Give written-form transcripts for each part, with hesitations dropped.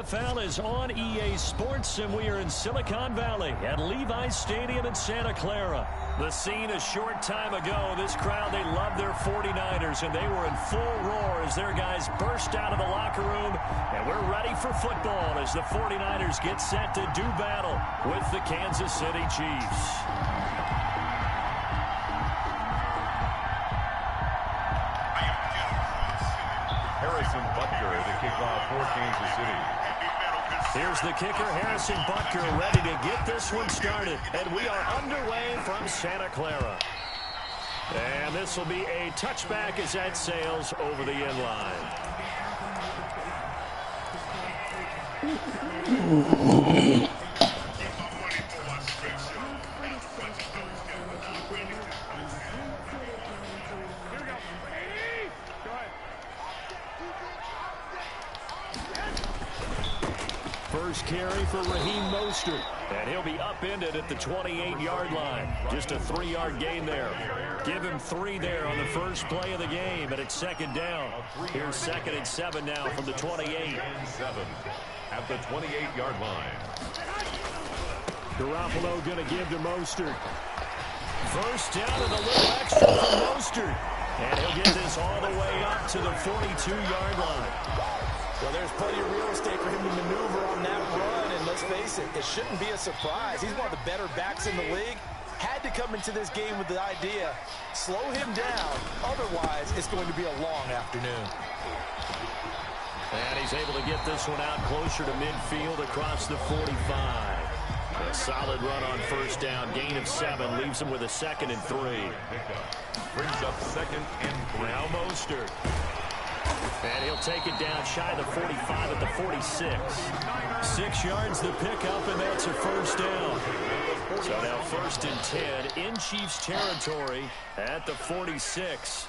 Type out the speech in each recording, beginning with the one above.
NFL is on EA Sports, and we are in Silicon Valley at Levi's Stadium in Santa Clara. The scene a short time ago, this crowd, they love their 49ers, and they were in full roar as their guys burst out of the locker room. And we're ready for football as the 49ers get set to do battle with the Kansas City Chiefs. The kickoff for Kansas City. Here's the kicker, Harrison Butker, ready to get this one started. And we are underway from Santa Clara. And this will be a touchback as that sails over the end line. First carry for Raheem Mostert, and he'll be upended at the 28-yard line. Just a 3-yard gain there. Give him 3 there on the first play of the game, and it's second down. Here's 2nd and 7 now from the 28. At the 28-yard line. Garoppolo going to give to Mostert. First down and a little extra from Mostert. And he'll get this all the way up to the 42-yard line. Well, there's plenty of real estate for him to maneuver on that run, and let's face it, it shouldn't be a surprise. He's one of the better backs in the league. Had to come into this game with the idea, slow him down, otherwise it's going to be a long afternoon. And he's able to get this one out closer to midfield across the 45. A solid run on first down, gain of 7, leaves him with a 2nd and 3. Brings up 2nd and 3. Now Mostert. And he'll take it down shy of the 45 at the 46. 6 yards the pickup, and that's a first down. So now 1st and 10 in Chiefs territory at the 46.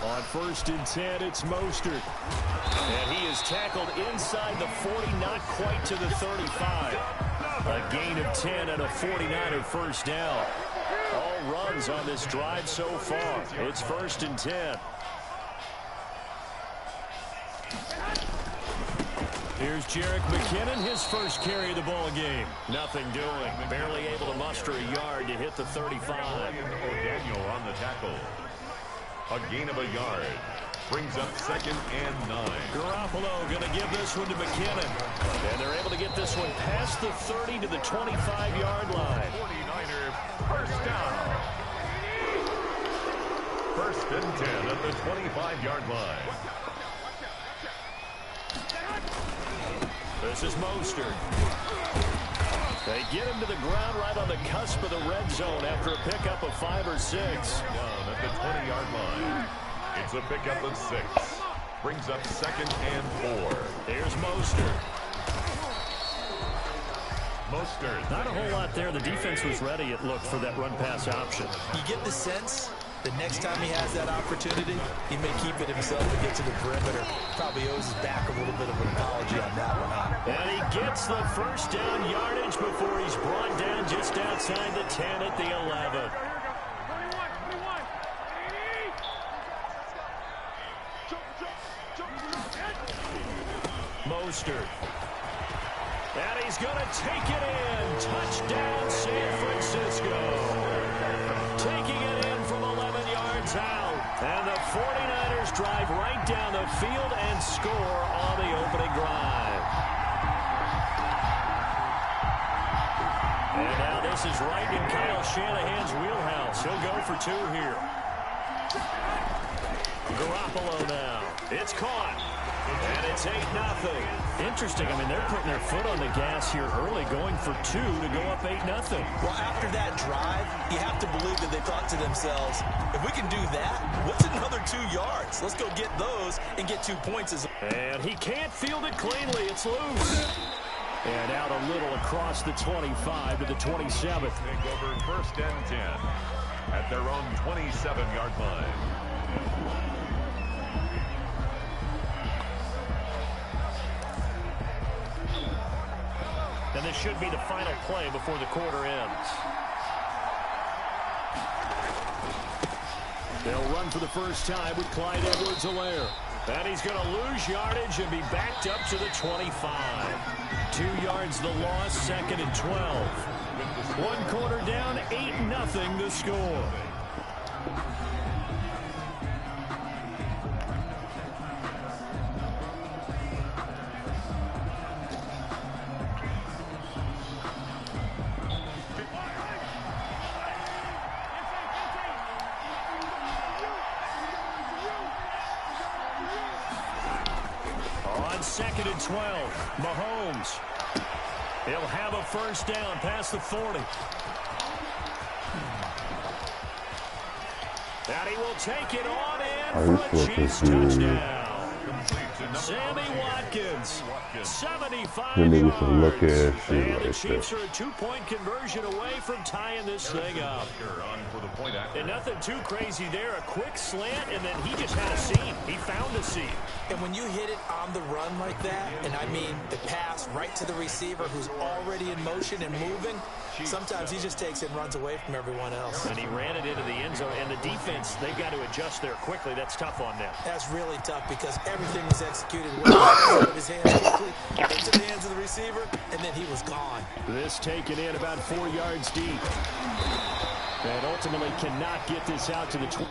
On 1st and 10, it's Mostert. And he is tackled inside the 40, not quite to the 35. A gain of 10 and a 49er first down. All runs on this drive so far. It's 1st and 10. Here's Jerick McKinnon, his first carry of the ball game. Nothing doing. Barely able to muster a yard to hit the 35. O'Daniel on the tackle. A gain of a yard. Brings up 2nd and 9. Garoppolo going to give this one to McKinnon. And they're able to get this one past the 30 to the 25-yard line. 49ers first down. 1st and 10 at the 25-yard line. This is Mostert. They get him to the ground right on the cusp of the red zone after a pickup of 5 or 6. Down at the 20-yard line. It's a pickup of 6. Brings up 2nd and 4. Here's Mostert. Mostert. Not a whole lot there. The defense was ready, it looked, for that run-pass option. You get the sense the next time he has that opportunity, he may keep it himself and get to the perimeter. Probably owes his back a little bit of an apology on that one, huh? And he gets the first down yardage before he's brought down just outside the 10 at the 11. Mostert. And he's going to take it in. Touchdown, San Francisco. Taking it in from 11 yards out. And the 49ers drive right down the field and score on the opening drive. And now this is right in Kyle Shanahan's wheelhouse. He'll go for 2 here. Garoppolo now. It's caught. And it's 8-0. Interesting. I mean, they're putting their foot on the gas here early, going for 2 to go up 8-0. Well, after that drive, you have to believe that they thought to themselves, if we can do that, what's another 2 yards? Let's go get those and get 2 points. And he can't field it cleanly. It's loose. And out a little across the 25 to the 27th. Take over 1st and 10 at their own 27-yard line. And this should be the final play before the quarter ends. They'll run for the first time with Clyde Edwards-Helaire. And he's going to lose yardage and be backed up to the 25. 2 yards the loss, 2nd and 12. 1 quarter down, 8-0 the score. On 2nd and 12, Mahomes. He'll have a first down past the 40. And he will take it on in for a Chiefs touchdown. Sammy Watkins, 75 yards. And the Chiefs are a 2-point conversion away from tying this thing up. And nothing too crazy there. A quick slant, and then he just had a seam. He found a seam. And when you hit it on the run like that, and I mean the pass right to the receiver who's already in motion and moving, sometimes he just takes it and runs away from everyone else. And he ran it into the end zone. And the defense, they've got to adjust there quickly. That's tough on them. That's really tough because everything was executed well out of his hands quickly into the hands of the receiver, and then he was gone. This taken in about 4 yards deep. And ultimately cannot get this out to the 20.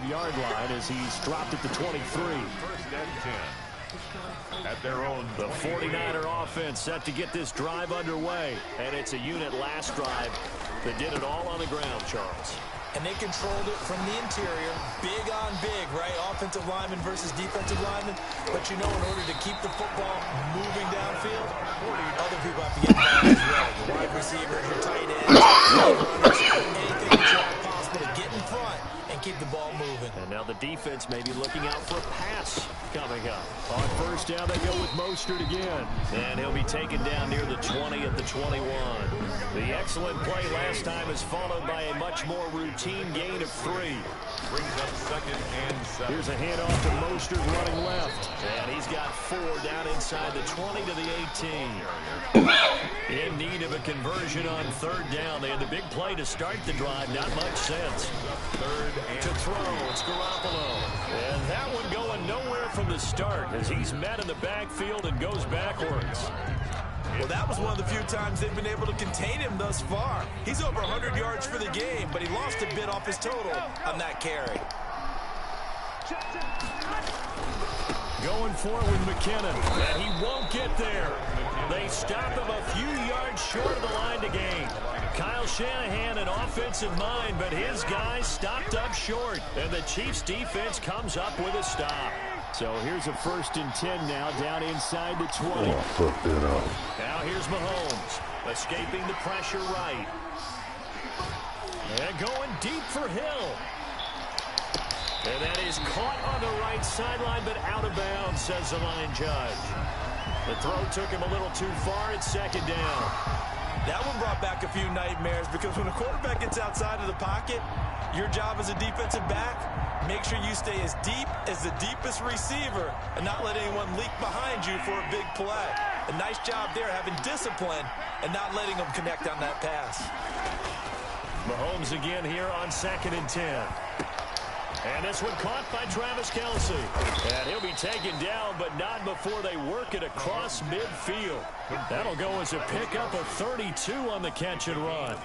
Yard line as he's dropped at the 23. First and 10. At their own. The 49er offense set to get this drive underway. And it's a unit last drive that did it all on the ground, Charles. And they controlled it from the interior. Big on big, right? Offensive lineman versus defensive lineman. But you know, in order to keep the football moving downfield, other people have to get involved as well. The wide receivers, your tight ends, runners, anything that you have possible to get in front and keep the ball moving. And now the defense may be looking out for a pass coming up. On first down, they go with Mostert again. And he'll be taken down near the 20 at the 21. The excellent play last time is followed by a much more routine gain of 3. Brings up 2nd and 7. Here's a handoff to Mostert running left. And he's got 4 down inside the 20 to the 18. In need of a conversion on 3rd down. They had the big play to start the drive. Not much sense. 3rd and to throw. It's Garoppolo. And that one going nowhere from the start as he's met in the backfield and goes backwards. Well, that was one of the few times they've been able to contain him thus far. He's over 100 yards for the game, but he lost a bit off his total on that carry. Going forward with McKinnon, and he won't get there. They stop him a few yards short of the line to gain. Kyle Shanahan an offensive mind, but his guys stopped up short, and the Chiefs defense comes up with a stop. So here's a 1st and 10 now, down inside the 20. Now here's Mahomes, escaping the pressure right. And going deep for Hill. And that is caught on the right sideline, but out of bounds, says the line judge. The throw took him a little too far. It's 2nd down. That one brought back a few nightmares because when a quarterback gets outside of the pocket, your job as a defensive back, make sure you stay as deep as the deepest receiver and not let anyone leak behind you for a big play. A nice job there having discipline and not letting them connect on that pass. Mahomes again here on 2nd and 10. And this one caught by Travis Kelce. And he'll be taken down, but not before they work it across midfield. That'll go as a pickup of 32 on the catch and run.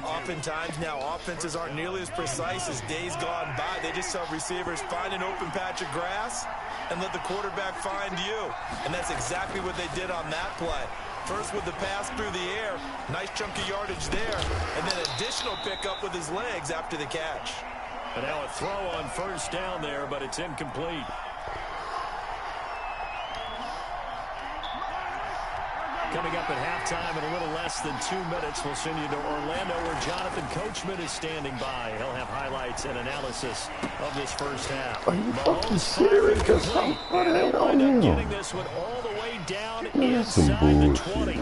Oftentimes now, offenses aren't nearly as precise as days gone by. They just have receivers find an open patch of grass and let the quarterback find you. And that's exactly what they did on that play. First with the pass through the air, nice chunk of yardage there, and then additional pickup with his legs after the catch. And now a throw on 1st down there, but it's incomplete. Coming up at halftime in a little less than 2 minutes, we'll send you to Orlando where Jonathan Coachman is standing by. He'll have highlights and analysis of this first half. Are you fucking serious? That's how far they on him. Getting this one all the way down inside the 20.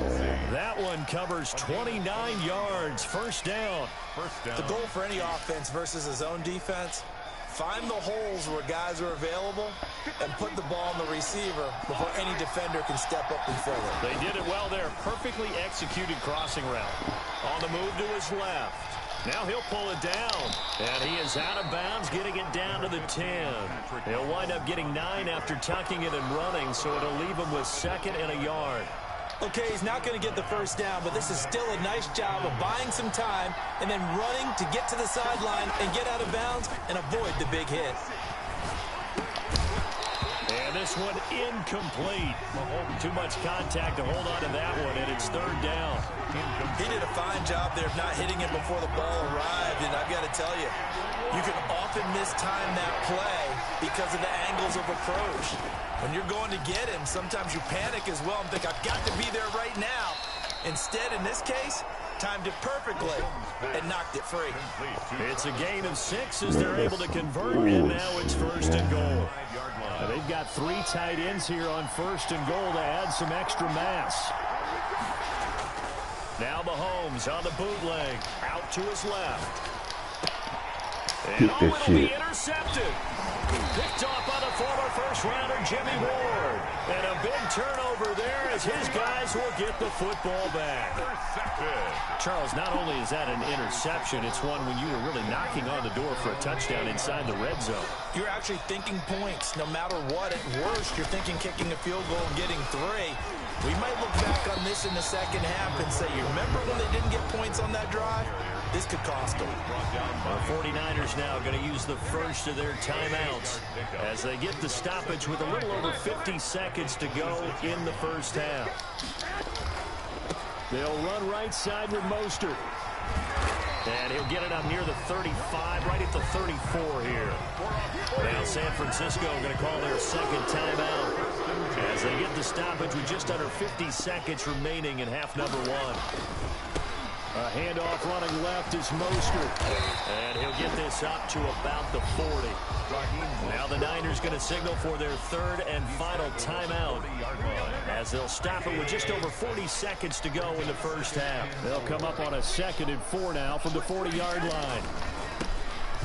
That one covers 29 yards. First down. The goal for any offense versus a zone defense, find the holes where guys are available and put the ball on the receiver before any defender can step up and fill it. They did it well there. Perfectly executed crossing route. On the move to his left. Now he'll pull it down. And he is out of bounds, getting it down to the 10. He'll wind up getting 9 after tucking it and running, so it'll leave him with 2nd and a yard. Okay, he's not going to get the first down, but this is still a nice job of buying some time and then running to get to the sideline and get out of bounds and avoid the big hit. And this one incomplete. Too much contact to hold on to that one, and it's 3rd down. He did a fine job there of not hitting it before the ball arrived, and I've got to tell you, you can often mistime that play because of the angles of approach. When you're going to get him, sometimes you panic as well and think, I've got to be there right now. Instead, in this case, timed it perfectly and knocked it free. It's a gain of 6 as they're able to convert, and now it's 1st and goal. They've got 3 tight ends here on 1st and goal to add some extra mass. Now Mahomes on the bootleg, out to his left. And it'll be intercepted. Picked off by the former first-rounder Jimmy Ward. And a big turnover there as his guys will get the football back. Charles, not only is that an interception, it's one when you were really knocking on the door for a touchdown inside the red zone. You're actually thinking points. No matter what, at worst, you're thinking kicking a field goal and getting 3. We might look back on this in the second half and say, you remember when they didn't get points on that drive? This could cost them. Our 49ers now going to use the first of their timeouts as they get the stoppage with a little over 50 seconds to go in the first half. They'll run right side with Mostert. And he'll get it up near the 35, right at the 34 here. Now San Francisco going to call their 2nd timeout as they get the stoppage with just under 50 seconds remaining in half number 1. A handoff running left is Mostert. And he'll get this up to about the 40. Now the Niners going to signal for their 3rd and final timeout as they'll stop it with just over 40 seconds to go in the first half. They'll come up on a 2nd and 4 now from the 40-yard line.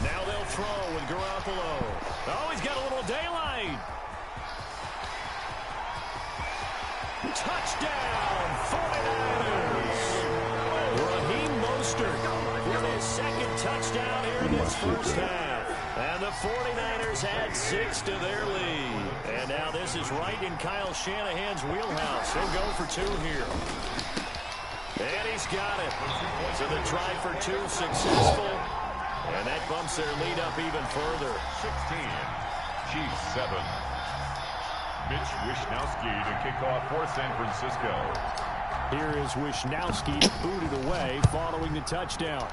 Now they'll throw with Garoppolo. Oh, he's got a little daylight. Touchdown, 49ers. Raheem Mostert with his 2nd touchdown here in this first half. And the 49ers add 6 to their lead. And now this is right in Kyle Shanahan's wheelhouse. He'll go for 2 here. And he's got it. So the try for 2 successful. And that bumps their lead up even further. 16, Chiefs 7. Mitch Wishnowsky to kick off for San Francisco. Here is Wishnowsky booted away following the touchdown.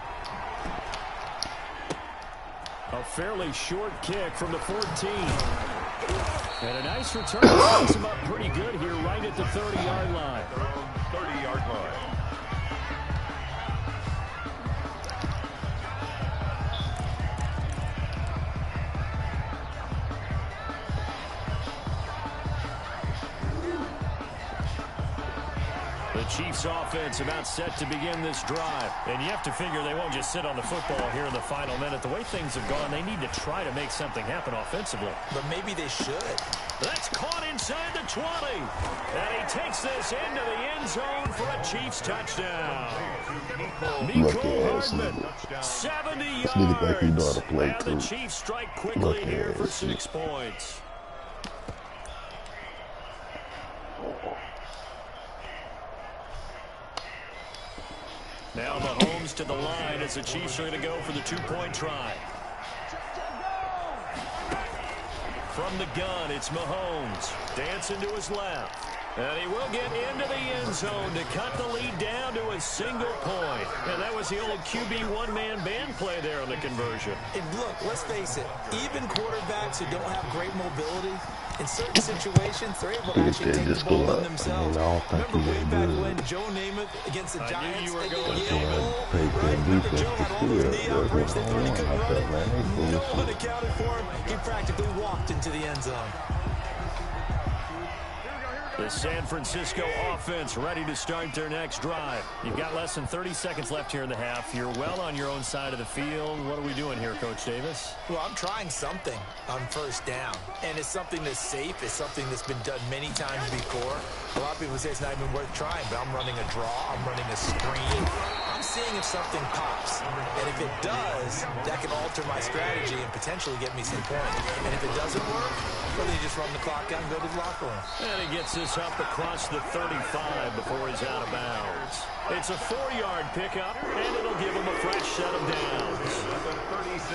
A fairly short kick from the 14. And a nice return. Sets him up pretty good here right at the 30-yard line. 30-yard line. Chiefs offense about set to begin this drive. And you have to figure they won't just sit on the football here in the final minute. The way things have gone, they need to try to make something happen offensively. But maybe they should. That's caught inside the 20. And he takes this into the end zone for a Chiefs touchdown. Mecole Hardman, 70 yards. And the Chiefs strike quickly here for 6 points. Now Mahomes to the line as the Chiefs are going to go for the 2-point try. From the gun, it's Mahomes. Dancing to his left. And he will get into the end zone to cut the lead down to a single point. And that was the old QB one-man band play there on the conversion. And look, let's face it, even quarterbacks who don't have great mobility, in certain situations, they're able to actually take the ball in themselves. Remember way back when Joe Namath against the Giants? You were going Remember Joe had all those knee operations, they thought he couldn't run it. No one accounted for him. He practically walked into the end zone. The San Francisco offense ready to start their next drive. You've got less than 30 seconds left here in the half. You're well on your own side of the field. What are we doing here, Coach Davis? Well, I'm trying something on first down. And it's something that's safe. It's something that's been done many times before. A lot of people say it's not even worth trying, but I'm running a draw. I'm running a screen. I'm seeing if something pops. And if it does, that can alter my strategy and potentially get me some points. And if it doesn't work, well, then you just run the clock out and go to the locker room. And he gets this up across the 35 before he's out of bounds. It's a 4-yard pickup, and it'll give him a fresh set of downs.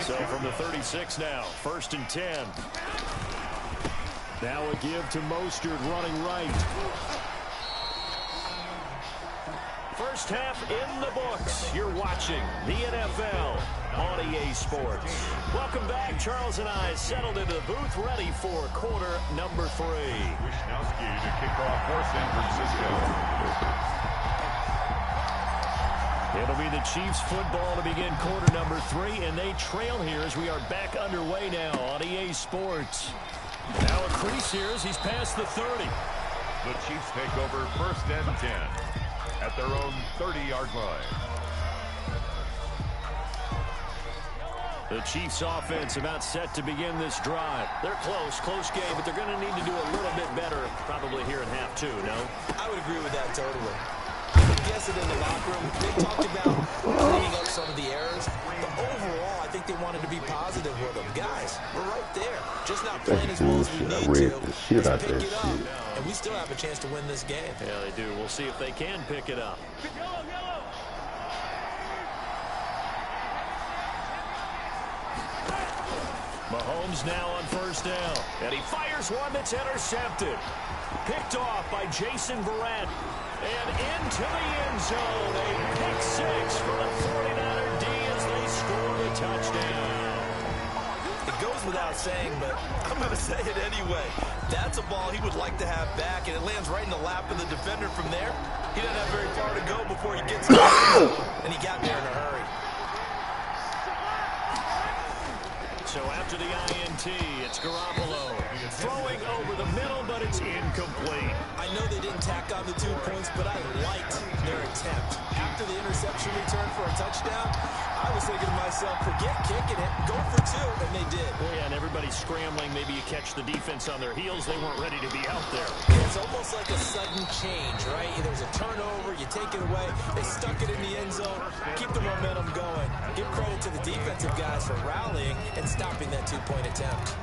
So from the 36 now, 1st and 10. Now a give to Mostert running right. First half in the books. You're watching the NFL on EA Sports. Welcome back. Charles and I settled into the booth, ready for quarter number 3. Wisnowski to kick off for San Francisco. It'll be the Chiefs football to begin quarter number 3, and they trail here as we are back underway now on EA Sports. Now a crease here as he's past the 30. The Chiefs take over 1st and 10 at their own 30-yard line. The Chiefs offense about set to begin this drive. They're close game, but they're going to need to do a little bit better probably here in half 2, no? I would agree with that totally. I would guess it in the locker room. They talked about cleaning up some of the errors, but overall, I think they wanted to be positive with them. Guys, we're right there. Just not playing as well as we need to. Let's pick it up, and we still have a chance to win this game. Yeah, they do. We'll see if they can pick it up. Mahomes now on first down, and he fires one that's intercepted. Picked off by Jason Verrett, and into the end zone. A pick 6 for the 49er D as they score the touchdown. It goes without saying, but I'm going to say it anyway. That's a ball he would like to have back, and it lands right in the lap of the defender from there. He doesn't have very far to go before he gets it, and he got there in a hurry. So after the INT, it's Garoppolo throwing over the middle, but it's incomplete. I know they didn't tack on the 2 points, but I liked their attempt. After the interception return for a touchdown, I was thinking to myself, forget kicking it, go for 2, and they did. Well, yeah, and everybody's scrambling. Maybe you catch the defense on their heels. They weren't ready to be out there. It's almost like a sudden change, right? There's a turnover, you take it away, they stuck it in the end zone, keep the momentum going. Give credit to the defensive guys for rallying and stopping that 2-point attempt.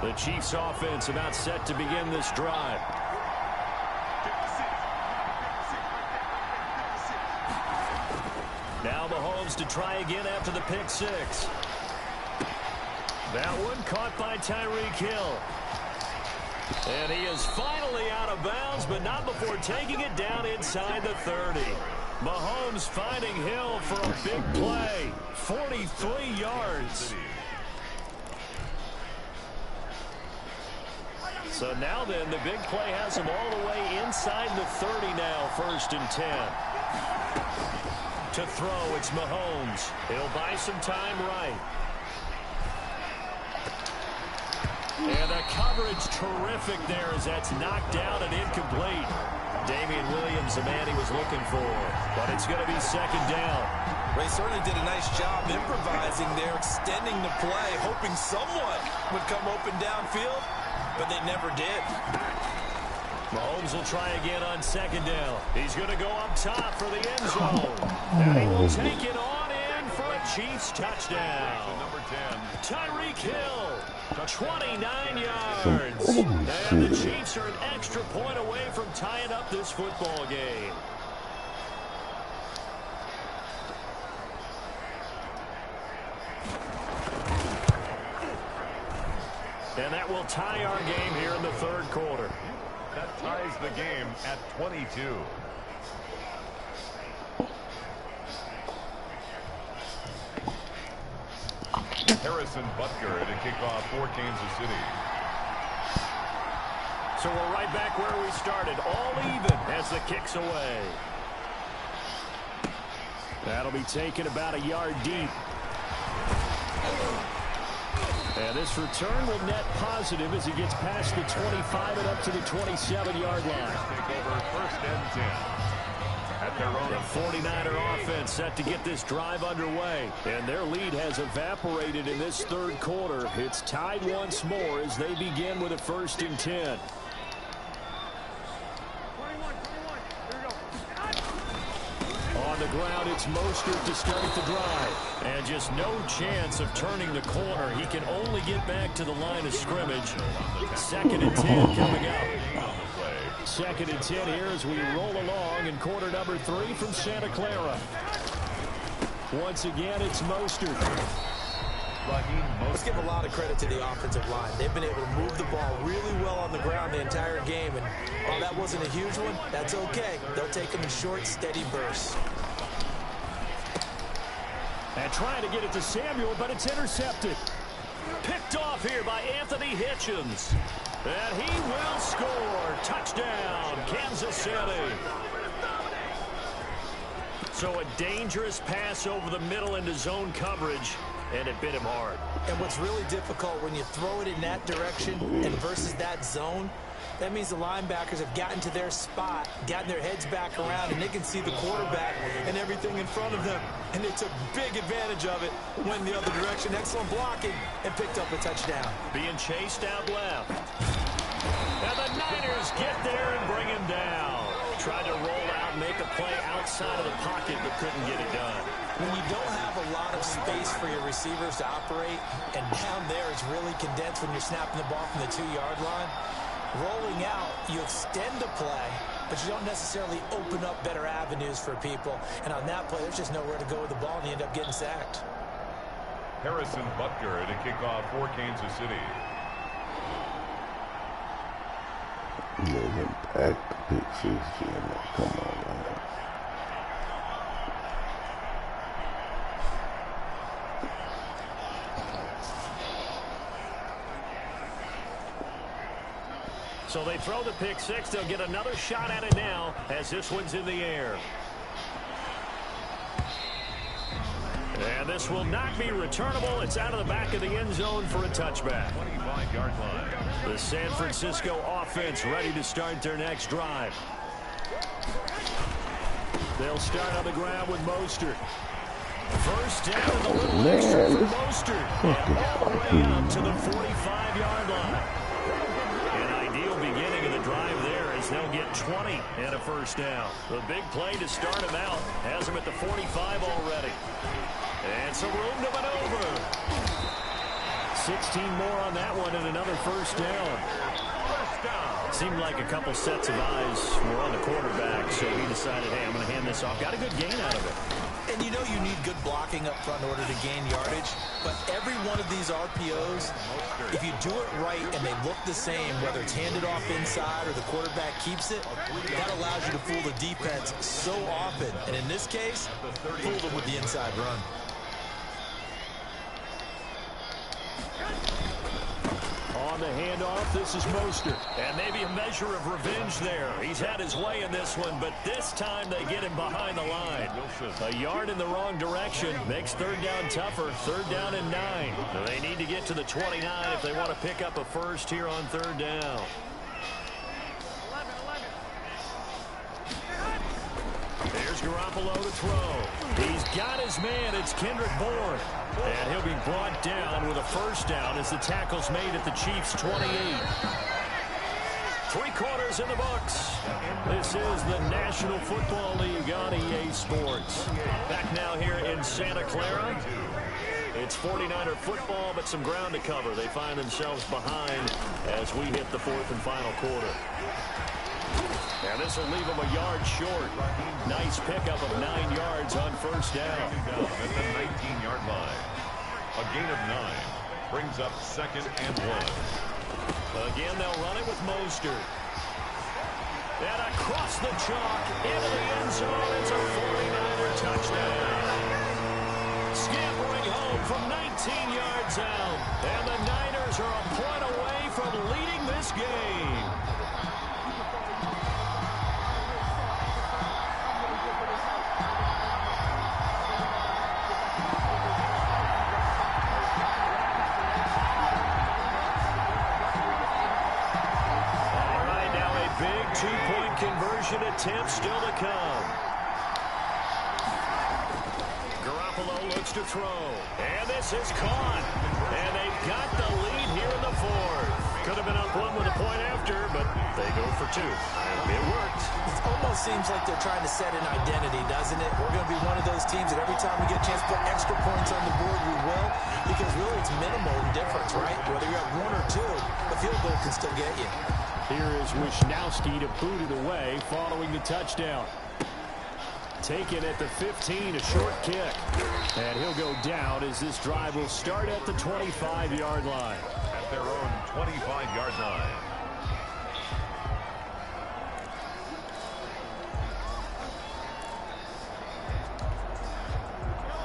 The Chiefs offense about set to begin this drive. Now Mahomes to try again after the pick 6. That one caught by Tyreek Hill. And he is finally out of bounds, but not before taking it down inside the 30. Mahomes finding Hill for a big play. 43 yards. So now then, the big play has him all the way inside the 30 now, 1st and 10. To throw, it's Mahomes. He'll buy some time right. And the coverage terrific there as that's knocked down and incomplete. Damian Williams, the man he was looking for. But it's going to be 2nd down. Ray certainly did a nice job improvising there, extending the play, hoping someone would come open downfield, but they never did. Mahomes will try again on 2nd down. He's going to go up top for the end zone. And he will take it on in for a Chiefs touchdown. Number 10. Tyreek Hill, 29 yards. And the Chiefs are an extra point away from tying up this football game. that will tie our game here in the third quarter. That ties the game at 22. Harrison Butker to kick off for Kansas City. So we're right back where we started, all even as the kick's away. That'll be taken about a yard deep. And this return will net positive as he gets past the 25 and up to the 27-yard line. Take over first and 10. At their own. The 49er offense set to get this drive underway. And their lead has evaporated in this third quarter. It's tied once more as they begin with a 1st and 10. On the ground, it's Mostert to start the drive. And just no chance of turning the corner. He can only get back to the line of scrimmage. 2nd and 10 coming up. 2nd and 10 here as we roll along in quarter number 3 from Santa Clara. Once again, it's Mostert. Let's give a lot of credit to the offensive line. They've been able to move the ball really well on the ground the entire game. And while that wasn't a huge one, that's okay. They'll take them in short, steady bursts. And trying to get it to Samuel, but it's intercepted. Picked off here by Anthony Hitchens. And he will score. Touchdown, Kansas City. So a dangerous pass over the middle into zone coverage, and it bit him hard. And what's really difficult when you throw it in that direction and versus that zone, that means the linebackers have gotten to their spot, gotten their heads back around, and they can see the quarterback and everything in front of them. And they took big advantage of it, went in the other direction. Excellent blocking, and picked up a touchdown. Being chased out left. And the Niners get there and bring him down. Tried to roll out, make a play outside of the pocket, but couldn't get it done. When you don't have a lot of space for your receivers to operate, and down there it's really condensed when you're snapping the ball from the 2-yard line, rolling out, you extend the play, but you don't necessarily open up better avenues for people. And on that play, there's just nowhere to go with the ball, and you end up getting sacked. Harrison Butker to kick off for Kansas City. Yeah, back pick 6, come on, man. So they throw the pick 6. They'll get another shot at it now as this one's in the air. And this will not be returnable. It's out of the back of the end zone for a touchback. 25-yard line. The San Francisco offense ready to start their next drive. They'll start on the ground with Mostert. First down and a little extra for Mostert. And all the way out to the 45-yard line. An ideal beginning of the drive there as they'll get 20 and a first down. The big play to start him out has him at the 45 already. And some room to maneuver. 16 more on that one and another first down. Seemed like a couple sets of eyes were on the quarterback, so he decided, hey, I'm going to hand this off. Got a good gain out of it. And you know you need good blocking up front in order to gain yardage, but every one of these RPOs, if you do it right and they look the same, whether it's handed off inside or the quarterback keeps it, that allows you to fool the defense so often. And in this case, fool them with the inside run. On the handoff, this is Mostert. And maybe a measure of revenge there. He's had his way in this one, but this time they get him behind the line. A yard in the wrong direction makes third down tougher. Third down and 9. They need to get to the 29 if they want to pick up a first here on third down. There's Garoppolo to throw. He's got his man. It's Kendrick Bourne. And he'll be brought down with a first down as the tackle's made at the Chiefs' 28. 3 quarters in the books. This is the National Football League on EA Sports. Back now here in Santa Clara. It's 49er football, but some ground to cover. They find themselves behind as we hit the 4th and final quarter. And this will leave them a yard short. Nice pickup of 9 yards on first down. At the 19-yard line. A gain of 9 brings up 2nd and 1. Again, they'll run it with Mostert. And across the chalk, into the end zone, it's a 49er touchdown. Scampering home from 19 yards out. And the Niners are a point away from leading this game. All right, now a big two-point conversion attempt still to come. Looks to throw, and this is caught, and they've got the lead here in the fourth. Could have been up one with a point after, but they go for two. It worked. It almost seems like they're trying to set an identity, doesn't it? We're going to be one of those teams that every time we get a chance to put extra points on the board, we will, because really it's minimal difference, right? Whether you're at one or two, a field goal can still get you. Here is Wisnowski to boot it away following the touchdown. Taken at the 15, a short kick. And he'll go down as this drive will start at the 25-yard line. At their own 25-yard line.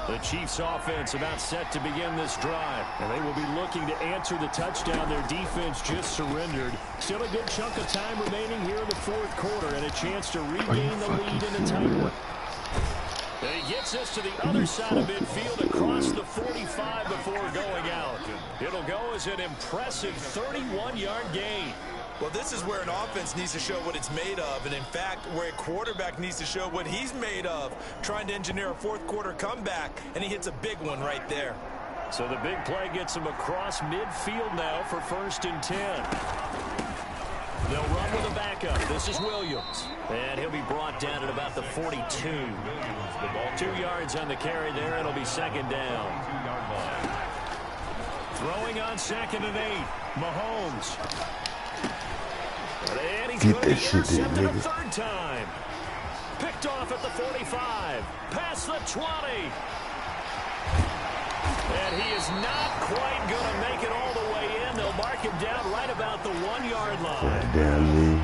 The Chiefs offense about set to begin this drive. And they will be looking to answer the touchdown their defense just surrendered. Still a good chunk of time remaining here in the fourth quarter and a chance to regain the lead in a tight one. And he gets us to the other side of midfield across the 45 before going out. It'll go as an impressive 31-yard gain. Well, this is where an offense needs to show what it's made of, and in fact, where a quarterback needs to show what he's made of, trying to engineer a fourth-quarter comeback, and he hits a big one right there. So the big play gets him across midfield now for 1st and 10. They'll run with a backup. This is Williams. And he'll be brought down at about the 42. 2 yards on the carry there. It'll be 2nd down. Throwing on 2nd and 8. Mahomes. And he's going to be intercepted a 3rd time. Picked off at the 45. Past the 20. And he is not quite going to make it all the way in. They'll mark him down right about the 1-yard line.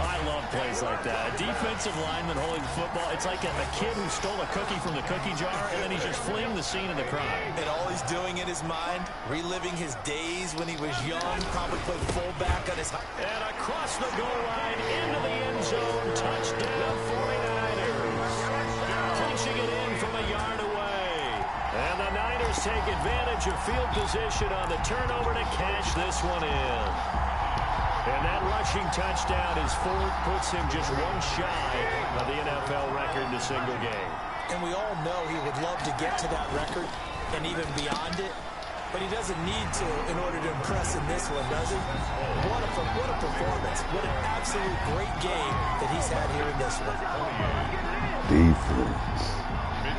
I love plays like that. A defensive lineman holding football. It's like a kid who stole a cookie from the cookie jar, and then he's just fleeing the scene of the crime. And all he's doing in his mind, reliving his days when he was young, probably played fullback on his... And across the goal line, into the end zone, touchdown 49ers. Punching it in from a yard away. And the Niners take advantage of field position on the turnover to cash this one in. And that rushing touchdown is 4th, puts him just one shy of the NFL record in a single game. And we all know he would love to get to that record and even beyond it, but he doesn't need to in order to impress in this one, does he? What a performance. What an absolute great game that he's had here in this one. Defense.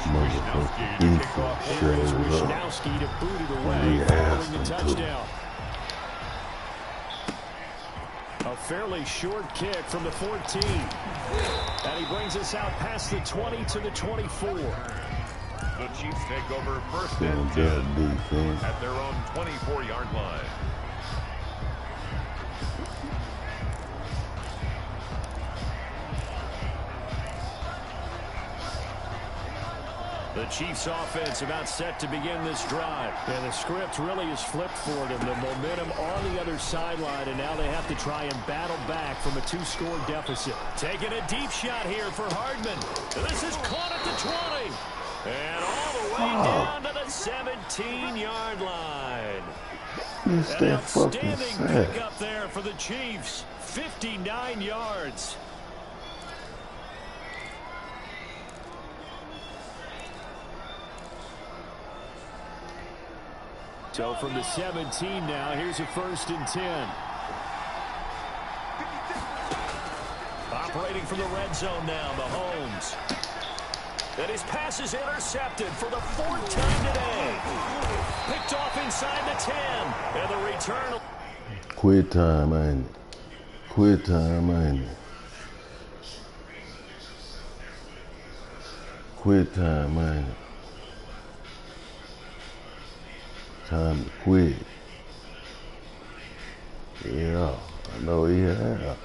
Motherfucker. Defense. Here's Wisnowski to boot it away following the touchdown. A fairly short kick from the 14. And he brings us out past the 20 to the 24. The Chiefs take over 1st and 10 at their own 24-yard line. The Chiefs offense about set to begin this drive. And the script really is flipped for them. The momentum on the other sideline, and now they have to try and battle back from a 2-score deficit. Taking a deep shot here for Hardman. This is caught at the 20. And all the way down to the 17-yard line. An outstanding pickup there for the Chiefs. 59 yards. So from the 17 now, here's a 1st and 10. Operating from the red zone now, Mahomes. And his pass is intercepted for the 4th time today. Picked off inside the 10. And the return. Quit time, ain't it? Quit time, ain't it? Quit time, ain't it? Time to quit. Yeah. I know he have.